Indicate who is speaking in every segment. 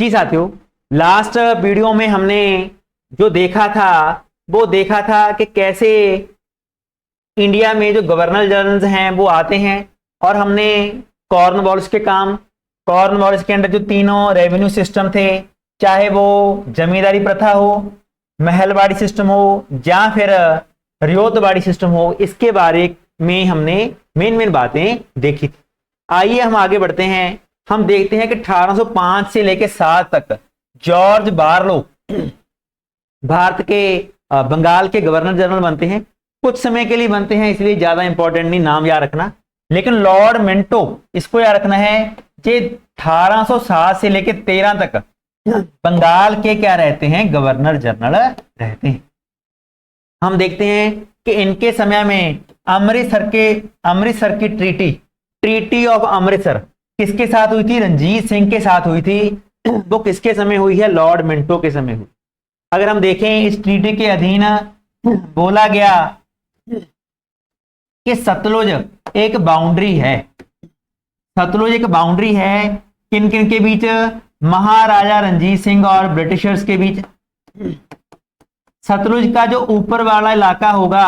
Speaker 1: जी साथियों, last video में हमने जो देखा था वो देखा था कि कैसे इंडिया में जो गवर्नर जनरल हैं वो आते हैं और हमने कॉर्नवालिस के काम, कॉर्नवालिस के अंदर जो तीनों रेवेन्यू सिस्टम थे, चाहे वो जमींदारी प्रथा हो, महलवाड़ी सिस्टम हो या फिर रियोतवाड़ी सिस्टम हो, इसके बारे में हमने मेन बातें देखी थी। आइए हम आगे बढ़ते हैं। हम देखते हैं कि 1805 से लेकर 7 तक जॉर्ज बारलो भारत के बंगाल के गवर्नर जनरल बनते हैं। कुछ समय के लिए बनते हैं, इसलिए ज्यादा इंपॉर्टेंट नहीं, नाम याद रखना। लेकिन लॉर्ड मिंटो, इसको याद रखना है कि 1807 से लेकर 13 तक बंगाल के क्या रहते हैं, गवर्नर जनरल रहते हैं। हम देखते हैं कि इनके समय में अमृतसर की ट्रीटी ऑफ अमृतसर किसके साथ हुई थी? रंजीत सिंह के साथ हुई थी। वो किसके समय हुई है? लॉर्ड मिंटो के समय हुई। अगर हम देखें, इस ट्रीटी के अधीन बोला गया कि सतलुज एक बाउंड्री है। सतलुज एक बाउंड्री है किन किन के बीच? महाराजा रंजीत सिंह और ब्रिटिशर्स के बीच। सतलुज का जो ऊपर वाला इलाका होगा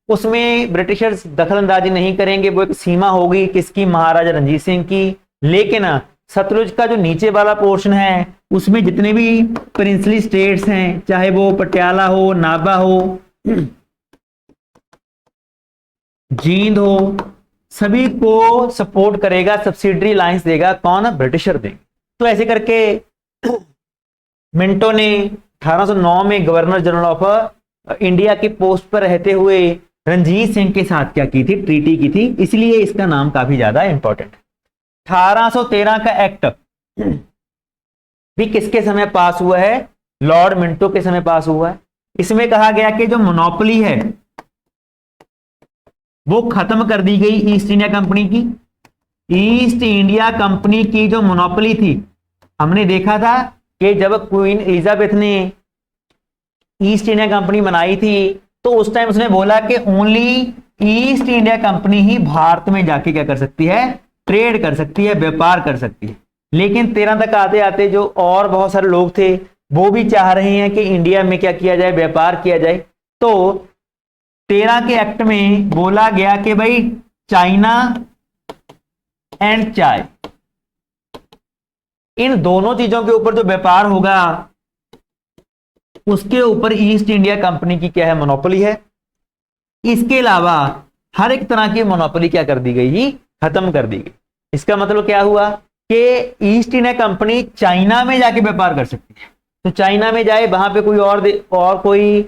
Speaker 1: उसमें ब्रिटिशर्स दखल अंदाजी नहीं करेंगे, वो एक सीमा होगी किसकी? महाराजा रंजीत सिंह की। लेकिन सतलुज का जो नीचे वाला पोर्शन है उसमें जितने भी प्रिंसली स्टेट्स हैं, चाहे वो पटियाला हो, नाभा हो, जींद हो, सभी को सपोर्ट करेगा, सब्सिडरी लाइंस देगा कौन? ब्रिटिशर देंगे। तो ऐसे करके मिंटो ने 1809 में गवर्नर जनरल ऑफ इंडिया के पोस्ट पर रहते हुए रंजीत सिंह के साथ क्या की थी? ट्रीटी की थी, इसलिए इसका नाम काफी ज्यादा इंपॉर्टेंट है। 1813 का एक्ट भी किसके समय पास हुआ है? लॉर्ड मिंटो के समय पास हुआ है। इसमें कहा गया कि जो मोनोपोली है वो खत्म कर दी गई ईस्ट इंडिया कंपनी की। ईस्ट इंडिया कंपनी की जो मोनोपोली थी, हमने देखा था कि जब क्वीन एलिजाबेथ ने ईस्ट इंडिया कंपनी बनाई थी तो उस टाइम उसने बोला कि ओनली ईस्ट इंडिया कंपनी ही भारत में जाके क्या कर सकती है? ट्रेड कर सकती है, व्यापार कर सकती है। लेकिन 13 तक आते आते जो और बहुत सारे लोग थे वो भी चाह रहे हैं कि इंडिया में क्या किया जाए? व्यापार किया जाए। तो 13 के एक्ट में बोला गया कि भाई चाइना एंड चाय, इन दोनों चीजों के ऊपर जो व्यापार होगा उसके ऊपर ईस्ट इंडिया कंपनी की क्या है? मोनोपोली है। इसके अलावा हर एक तरह की मोनोपोली क्या कर दी गई? खत्म कर दी गई। इसका मतलब क्या हुआ कि ईस्ट इंडिया कंपनी चाइना में जाके व्यापार कर सकती है, तो चाइना में जाए, वहां पे कोई और कोई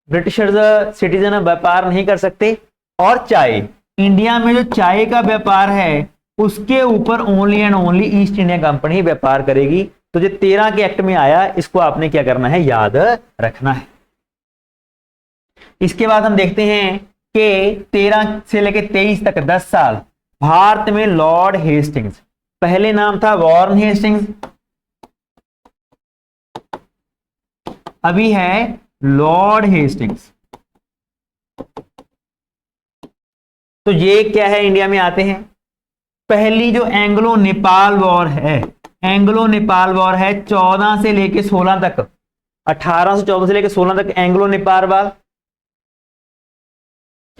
Speaker 1: ब्रिटिशर्स सिटीजन व्यापार नहीं कर सकते। और चाय, इंडिया में जो चाय का व्यापार है उसके ऊपर only and only east India company व्यापार करेगी। तो जो 13 के एक्ट में आया, इसको आपने क्या करना है? याद रखना है। इसके बाद हम देखते हैं कि 13 से लेकर 23 तक 10 साल भारत में लॉर्ड हेस्टिंग्स, पहले नाम था वॉरेन हेस्टिंग्स, अभी है लॉर्ड हेस्टिंग्स। तो ये क्या है? इंडिया में आते हैं। पहली जो एंग्लो नेपाल वॉर है, एंग्लो नेपाल वॉर है 14 से लेकर 16 तक, 1814 से लेकर 16 तक एंग्लो नेपाल वॉर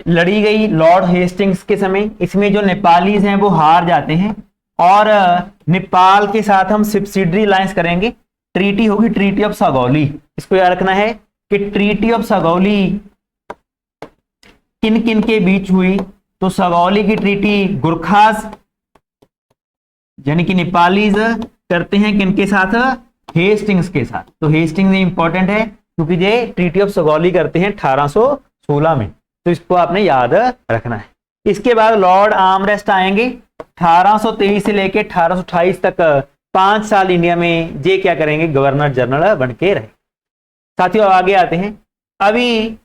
Speaker 1: लड़ी गई लॉर्ड हेस्टिंग्स के समय। इसमें जो नेपालीज हैं वो हार जाते हैं और नेपाल के साथ हम सब्सिडरी अलायंस करेंगे। ट्रीटी होगी ट्रीटी ऑफ सगौली। इसको याद रखना है कि ट्रीटी ऑफ सगौली किन किन के बीच हुई? तो सगौली की ट्रीटी गुरखास यानी कि नेपालीज करते हैं किनके साथ? हेस्टिंग्स के साथ। तो हेस्टिंग्स इंपॉर्टेंट है क्योंकि ये ट्रीटी ऑफ सगौली करते हैं 1816 में, तो इसको आपने याद रखना है। इसके बाद लॉर्ड आर्मरेस्ट आएंगे 1823 से लेकर 1828 तक। 5 साल इंडिया में ये क्या करेंगे? गवर्नर जनरल बन के रहे। साथियों आगे आते हैं। अभी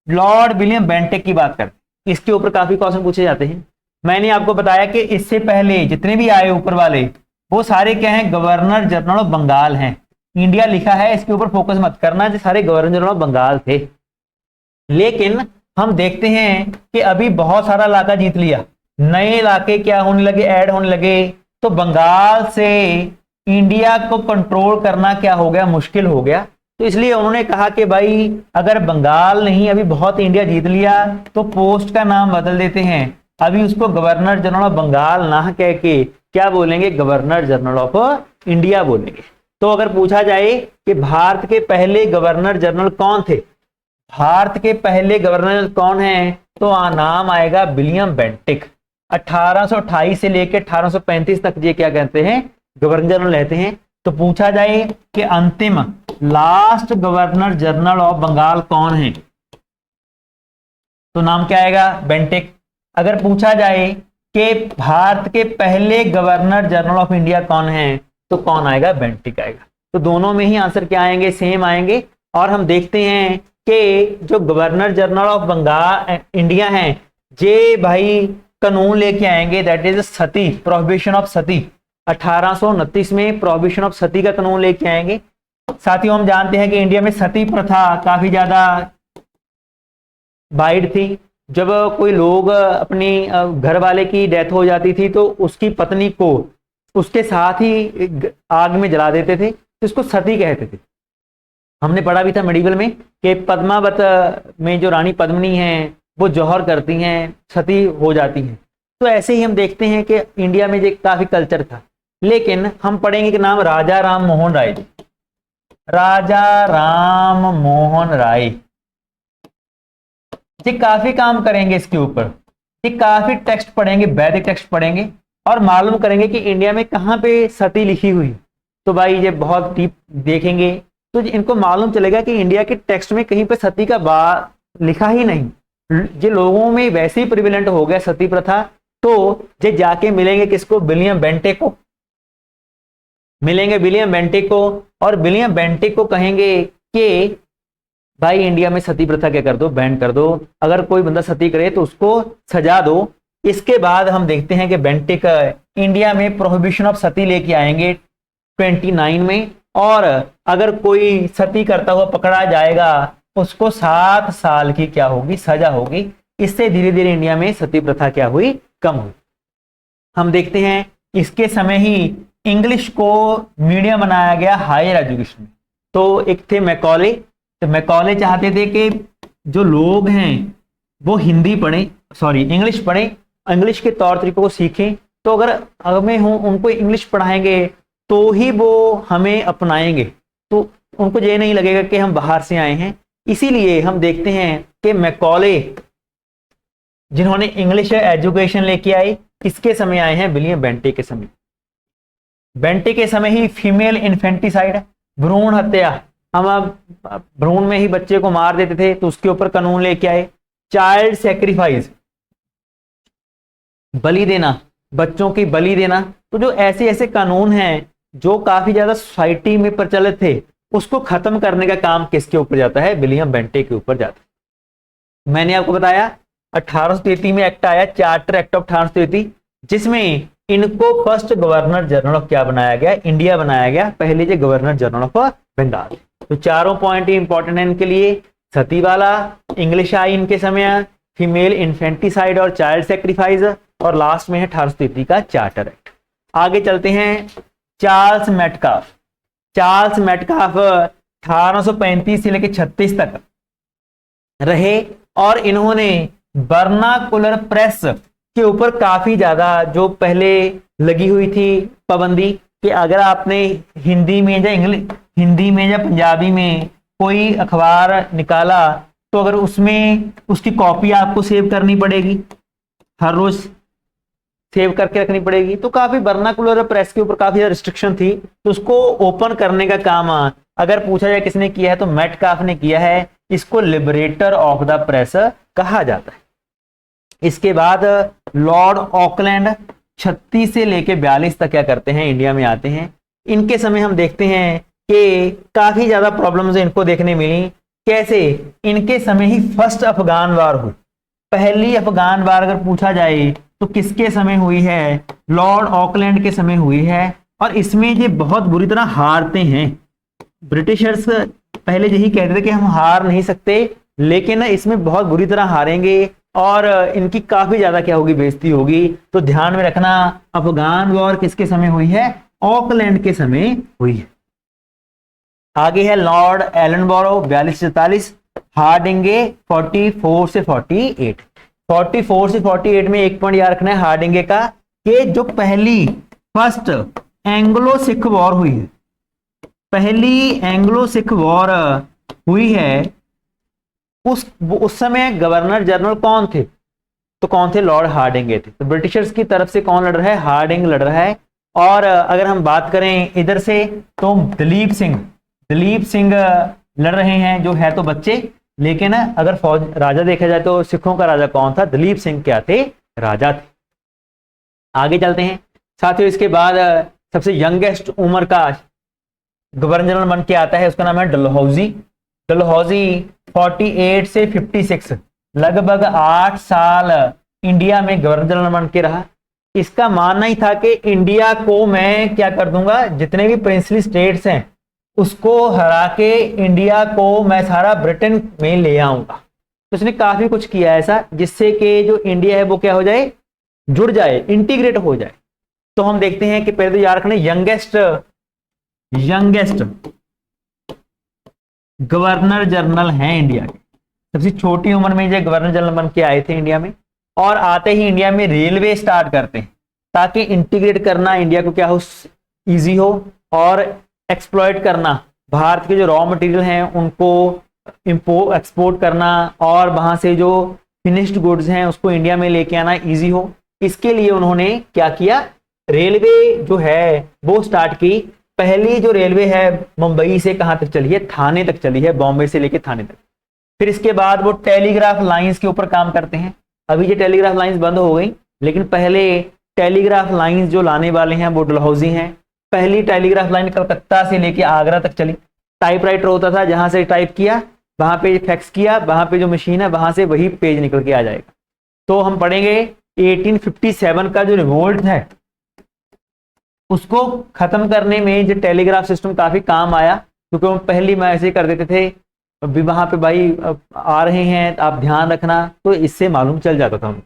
Speaker 1: लॉर्ड विलियम बेंटिक की बात करते हैं। इसके ऊपर काफी क्वेश्चन पूछे जाते हैं। मैंने आपको बताया कि इससे पहले जितने भी आए ऊपर वाले वो सारे क्या हैं? गवर्नर जनरल ऑफ बंगाल हैं। इंडिया लिखा है, इसके ऊपर फोकस मत करना, जो सारे गवर्नर जनरल ऑफ बंगाल थे। लेकिन हम देखते हैं कि अभी बहुत सारा इलाका जीत लिया, नए इलाके क्या होने लगे? ऐड होने लगे। तो बंगाल से इंडिया को कंट्रोल करना क्या हो गया, मुश्किल हो गया। तो इसलिए उन्होंने कहा कि भाई अगर बंगाल नहीं, अभी बहुत इंडिया जीत लिया, तो पोस्ट का नाम बदल देते हैं। अभी उसको गवर्नर जनरल ऑफ बंगाल ना कह के क्या बोलेंगे, गवर्नर जनरल ऑफ इंडिया बोलेंगे। तो अगर पूछा जाए कि भारत के पहले गवर्नर जनरल कौन थे, भारत के पहले गवर्नर कौन है, तो नाम आएगा विलियम बेंटिक। 1828 से लेकर 1835 तक ये क्या कहते हैं, गवर्नर जनरल रहते हैं। तो पूछा जाए कि अंतिम last governor general of Bengal कौन है, तो नाम क्या आएगा, बेंटिक। अगर पूछा जाए कि भारत के पहले गवर्नर जनरल ऑफ इंडिया कौन है, तो कौन आएगा, बेंटिक आएगा। तो दोनों में ही आंसर क्या आएंगे, सेम आएंगे। और हम देखते हैं कि जो governor general of Bengal India हैं, जे भाई कानून लेके आएंगे, that is sati, prohibition of sati. 1829 में प्रोहिबिशन ऑफ सती का कानून लेके आएंगे। साथियों हम जानते हैं कि इंडिया में सती प्रथा काफी ज्यादा वाइड थी। जब कोई लोग अपनी घर वाले की डेथ हो जाती थी तो उसकी पत्नी को उसके साथ ही आग में जला देते थे, तो इसको सती कहते थे। हमने पढ़ा भी था मेडिकल में कि पद्मावत में जो रानी पद्मिनी हैं वो जौहर करती हैं, सती हो जाती हैं। तो ऐसे ही हम देखते हैं कि इंडिया में जो काफी कल्चर था। लेकिन हम पढ़ेंगे कि नाम राजा राम मोहन राय जी, राजा राम मोहन राय जी काफी काम करेंगे इसके ऊपर। ये काफी टेक्स्ट पढ़ेंगे, वैदिक टेक्स्ट पढ़ेंगे और मालूम करेंगे कि इंडिया में कहाँ पे सती लिखी हुई। तो भाई ये बहुत डीप देखेंगे तो इनको मालूम चलेगा कि इंडिया के टेक्स्ट में कहीं पे सती का बात लिखा ही नहीं। ये लोगों में वैसे ही प्रिविलेंट हो गया सती प्रथा। तो ये जाके मिलेंगे किसको, विलियम बेंटिक को मिलेंगे, विलियम बेंटिक को। और विलियम बेंटिक को कहेंगे कि भाई इंडिया में सती प्रथा क्या कर दो, बैन कर दो। अगर कोई बंदा सती करे तो उसको सजा दो। इसके बाद हम देखते हैं कि बेंटिक इंडिया में प्रोहिबिशन ऑफ सती लेके आएंगे 29 में। और अगर कोई सती करता हुआ पकड़ा जाएगा उसको 7 साल की क्या होगी, सजा होगी। इससे धीरे धीरे इंडिया में सती प्रथा क्या हुई, कम हुई। हम देखते हैं इसके समय ही इंग्लिश को मीडियम बनाया गया हायर एजुकेशन में। तो एक थे मैकॉले, तो मैकॉले चाहते थे कि जो लोग हैं वो हिंदी पढ़ें, इंग्लिश पढ़ें, इंग्लिश के तौर तरीकों को सीखें। तो अगर हमें उनको इंग्लिश पढ़ाएंगे तो ही वो हमें अपनाएंगे, तो उनको ये नहीं लगेगा कि हम बाहर से आए हैं। इसीलिए हम देखते हैं कि मैकॉले जिन्होंने इंग्लिश एजुकेशन लेके आई, इसके समय आए हैं विलियम बेंटिक के समय। बेंटिक के समय ही फीमेल इन्फेंटिसाइड, भ्रूण हत्या, हम अब भ्रूण में ही बच्चे को मार देते थे, तो उसके ऊपर कानून लेके आए। चाइल्ड सैक्रिफाइस, बलि देना, बच्चों की बलि देना। तो जो ऐसे ऐसे कानून हैं जो काफी ज्यादा सोसाइटी में प्रचलित थे, उसको खत्म करने का काम किसके ऊपर जाता है, विलियम बेंटिक के ऊपर जाता है। मैंने आपको बताया 1833 में एक्ट आया, चार्टर एक्ट ऑफ 1833, जिसमें इनको फर्स्ट गवर्नर जनरल ऑफ क्या बनाया गया, इंडिया बनाया गया। पहले जो गवर्नर जनरल ऑफ बंगाल। तो चारों पॉइंट इंपॉर्टेंट है इनके लिए। सती वाला, इंग्लिश आई इनके समय, फीमेल इन्फेंटिसाइड और चाइल्ड सेक्रीफाइस, और लास्ट में है 1833 का चार्टर एक्ट। आगे चलते हैं चार्ल्स मेटकाफ। चार्ल्स मेटकाफ 1835 से लेकर 36 तक रहे और इन्होंने वर्नाकुलर प्रेस के ऊपर काफी ज्यादा जो पहले लगी हुई थी पाबंदी कि अगर आपने हिंदी में या इंग्लिश, हिंदी में या पंजाबी में कोई अखबार निकाला तो अगर उसमें उसकी कॉपी आपको सेव करनी पड़ेगी, हर रोज सेव करके रखनी पड़ेगी। तो काफी वर्नाकुलर प्रेस के ऊपर काफी ज्यादा रिस्ट्रिक्शन थी। तो उसको ओपन करने का काम अगर पूछा जाए किसने किया है तो मेटकाफ ने किया है। इसको लिबरेटर ऑफ द प्रेस कहा जाता है। इसके बाद लॉर्ड ऑकलैंड 36 से लेके 42 तक क्या करते हैं, इंडिया में आते हैं। इनके समय हम देखते हैं कि काफी ज्यादा प्रॉब्लम्स इनको देखने मिली। कैसे, इनके समय ही फर्स्ट अफगान वार हुई। पहली अफगान वार अगर पूछा जाए तो किसके समय हुई है, लॉर्ड ऑकलैंड के समय हुई है। और इसमें ये बहुत बुरी तरह हारते हैं। ब्रिटिशर्स पहले यही कहते थे कि हम हार नहीं सकते, लेकिन इसमें बहुत बुरी तरह हारेंगे और इनकी काफी ज्यादा क्या होगी, बेइज्जती होगी। तो ध्यान में रखना, अफगान वॉर किसके समय हुई है, ऑकलैंड के समय हुई है। आगे है लॉर्ड एलनबरो 42 से 44, हार्डिंगे 44 से 48। 44 से 48 में एक पॉइंट याद रखना है हार्डिंगे का, कि जो पहली फर्स्ट एंग्लो सिख वॉर हुई है, पहली एंग्लो सिख वॉर हुई है, उस समय गवर्नर जनरल कौन थे? तो कौन थे? लॉर्ड हार्डिंगे थे। तो ब्रिटिशर्स की तरफ से कौन लड़ रहा है? हार्डिंग लड़ रहा है। और अगर हम बात करें इधर से तो दलीप सिंह लड़ रहे हैं, जो है तो बच्चे, लेकिन अगर फौज राजा देखा जाए तो सिखों का राजा कौन था? दलीप सिंह क्या थे? राजा थे। आगे चलते हैं साथियों। इसके बाद सबसे यंगेस्ट उम्र का गवर्नर जनरल बन के आता है, उसका नाम है डलहौजी। डलहौजी 48 से 56 लगभग 8 साल इंडिया में गवर्नर जनरल बन के रहा। इसका मानना ही था कि इंडिया को मैं क्या कर दूंगा, जितने भी प्रिंसली स्टेट्स हैं उसको हरा के इंडिया को मैं सारा ब्रिटेन में ले आऊंगा। तो उसने काफी कुछ किया ऐसा जिससे कि जो इंडिया है वो क्या हो जाए, जुड़ जाए, इंटीग्रेट हो जाए। तो हम देखते हैं कि पहले तो याद रखना यंगेस्ट गवर्नर जनरल हैं इंडिया के। सबसे छोटी उम्र में जो गवर्नर जनरल बन के आए थे इंडिया में, और आते ही इंडिया में रेलवे स्टार्ट करते हैं ताकि इंटीग्रेट करना इंडिया को क्या हो, इजी हो, और एक्सप्लॉइट करना भारत के जो रॉ मटेरियल हैं उनको एक्सपोर्ट करना, और वहां से जो फिनिश्ड गुड्स हैं उसको इंडिया में लेके आना इजी हो। इसके लिए उन्होंने क्या किया, रेलवे जो है वो स्टार्ट की। पहली जो रेलवे है मुंबई से कहां तक चली है? थाने तक चली है, बॉम्बे से लेके थाने तक। फिर इसके बाद वो टेलीग्राफ लाइंस के ऊपर काम करते हैं। अभी ये टेलीग्राफ लाइंस बंद हो गई, लेकिन पहले टेलीग्राफ लाइंस जो लाने वाले हैं वो डलहौजी हैं। पहली टेलीग्राफ लाइन कलकत्ता से लेके आगरा तक चली। टाइपराइटर होता था, जहां से टाइप किया वहां पे फैक्स किया, वहां पे जो मशीन है वहां से वही पेज निकल के आ जाएगा। तो हम पढ़ेंगे 1857 का जो रिवोल्ट है उसको खत्म करने में जो टेलीग्राफ सिस्टम काफी काम आया, क्योंकि हम पहली में ऐसे कर देते थे, अभी वहां पे भाई आ रहे हैं आप ध्यान रखना, तो इससे मालूम चल जाता था। हम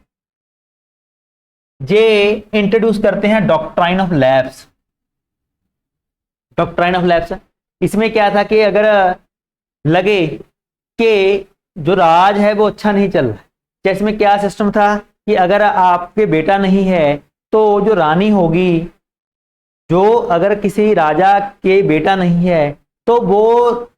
Speaker 1: ये इंट्रोड्यूस करते हैं doctrine of lapse. Doctrine of lapse इसमें क्या था कि अगर लगे कि जो राज है वो अच्छा नहीं चल रहा, जैसे में क्या सिस्टम था कि अगर आपके बेटा नहीं है तो जो रानी होगी, जो अगर किसी राजा के बेटा नहीं है तो वो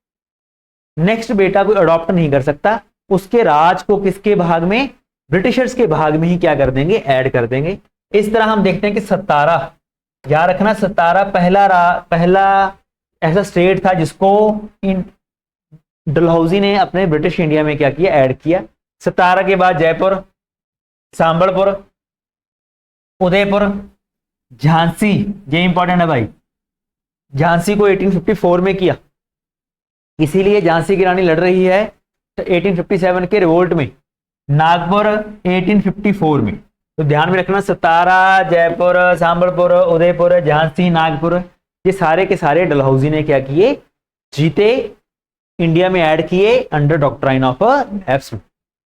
Speaker 1: नेक्स्ट बेटा को अडॉप्ट नहीं कर सकता, उसके राज को किसके भाग में? ब्रिटिशर्स के भाग में ही क्या कर देंगे? ऐड कर देंगे। इस तरह हम देखते हैं कि सतारा, याद रखना, सतारा पहला ऐसा स्टेट था जिसको डलहौजी ने अपने ब्रिटिश इंडिया में क्या किया? ऐड किया। सतारा के बाद जयपुर, सांबलपुर, उदयपुर, झांसी, ये इंपॉर्टेंट है भाई, झांसी को 1854 में किया, इसीलिए झांसी की रानी लड़ रही है 1857 के रिवोल्ट में। नागपुर 1854 में, तो ध्यान में रखना, सतारा, जयपुर, सांबलपुर, उदयपुर, झांसी, नागपुर, ये सारे के सारे डलहौजी ने क्या किए? जीते, इंडिया में ऐड किए अंडर डॉक्ट्राइन ऑफ लैप्स।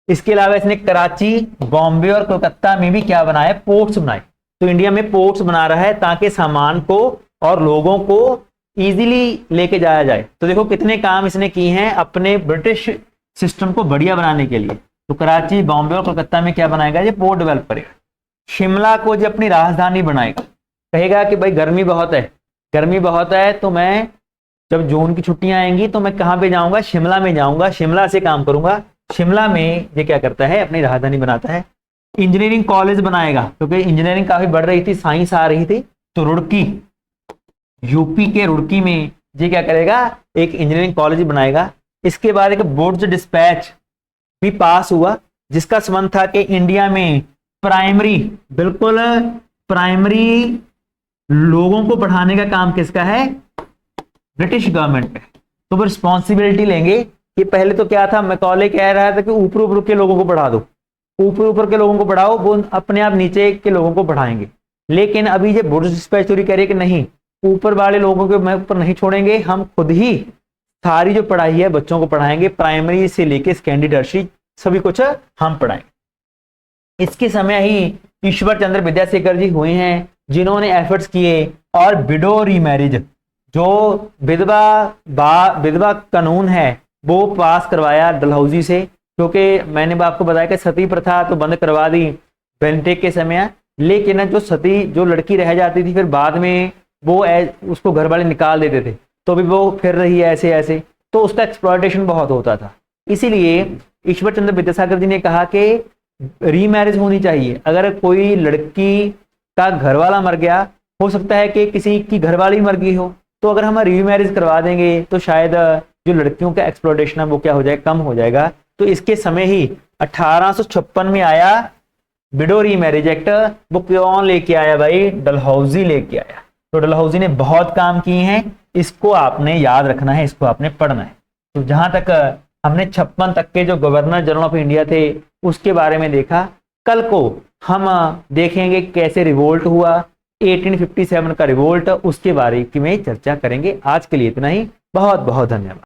Speaker 1: इसके अलावा इसने कराची, बॉम्बे और कोलकाता में भी क्या बनाए? पोर्ट्स बनाए। तो इंडिया में पोर्ट्स बना रहा है ताकि सामान को और लोगों को इजीली लेके जाया जाए। तो देखो कितने काम इसने किए हैं अपने ब्रिटिश सिस्टम को बढ़िया बनाने के लिए। तो कराची, बॉम्बे और कोलकाता में क्या बनाएगा? ये पोर्ट डेवलप करेगा। शिमला को जो अपनी राजधानी बनाएगा, कहेगा कि भाई गर्मी बहुत है, गर्मी बहुत है, तो मैं जब जून की छुट्टियां आएंगी तो मैं कहां पे जाऊंगा? शिमला में जाऊंगा, शिमला से काम करूंगा। शिमला में ये क्या करता है? अपनी राजधानी बनाता है। इंजीनियरिंग कॉलेज बनाएगा, क्योंकि इंजीनियरिंग काफी बढ़ रही थी, साइंस आ रही थी, तो रुड़की, यूपी के रुड़की में ये क्या करेगा? एक इंजीनियरिंग कॉलेज बनाएगा। इसके बाद एक बोर्ड्स डिस्पैच भी पास हुआ, जिसका संबंध था कि इंडिया में प्राइमरी, बिल्कुल प्राइमरी लोगों को पढ़ाने का काम किसका है? ब्रिटिश गवर्नमेंट है। तो वो रिस्पॉन्सिबिलिटी लेंगे कि पहले तो क्या था, मैकॉले कह रहा था कि ऊपर ऊपर के लोगों को पढ़ा दो, ऊपर ऊपर के लोगों को पढ़ाओ, वो अपने आप नीचे के लोगों को पढ़ाएंगे। लेकिन अभी ये बोर्ड डिस्पैच चोरी कह रही है कि नहीं, ऊपर वाले लोगों को मैं ऊपर नहीं छोड़ेंगे, हम खुद ही सारी जो पढ़ाई है बच्चों को पढ़ाएंगे, प्राइमरी से लेके सेकेंडरी, टर्शियरी सभी कुछ हम पढ़ाएंगे। इसके समय ही ईश्वर चंद्र विद्यासागर जी हुए हैं, जिन्होंने एफर्ट्स किए और विडो रीमैरिज, जो विधवा कानून है वो पास करवाया डलहौजी से, क्योंकि मैंने आपको बताया कि सती प्रथा तो बंद करवा दी बेंटेक के समय, लेकिन जो सती जो लड़की रह जाती थी फिर बाद में वो उसको घर वाले निकाल देते थे, तो भी वो फिर रही है ऐसे ऐसे, तो उसका एक्सप्लॉयटेशन बहुत होता था। इसीलिए ईश्वर चंद्र विद्यासागर जी ने कहा कि रीमैरिज होनी चाहिए। अगर कोई लड़की का घरवाला मर गया, हो सकता है कि किसी की घरवाली मर गई हो, तो अगर हम रीमैरिज करवा देंगे तो शायद जो लड़कियों का एक्सप्लॉयटेशन है वो क्या हो जाएगा, कम हो जाएगा। तो इसके समय ही 1856 में आया विडो रीमैरिज एक्ट। वो कौन लेके आया भाई? डलहौजी लेके आया। तो डलहौजी ने बहुत काम किए हैं, इसको आपने याद रखना है, इसको आपने पढ़ना है। तो जहां तक हमने 56 तक के जो गवर्नर जनरल ऑफ इंडिया थे उसके बारे में देखा, कल को हम देखेंगे कैसे रिवोल्ट हुआ, 1857 का रिवोल्ट, उसके बारे में चर्चा करेंगे। आज के लिए इतना ही, बहुत बहुत धन्यवाद।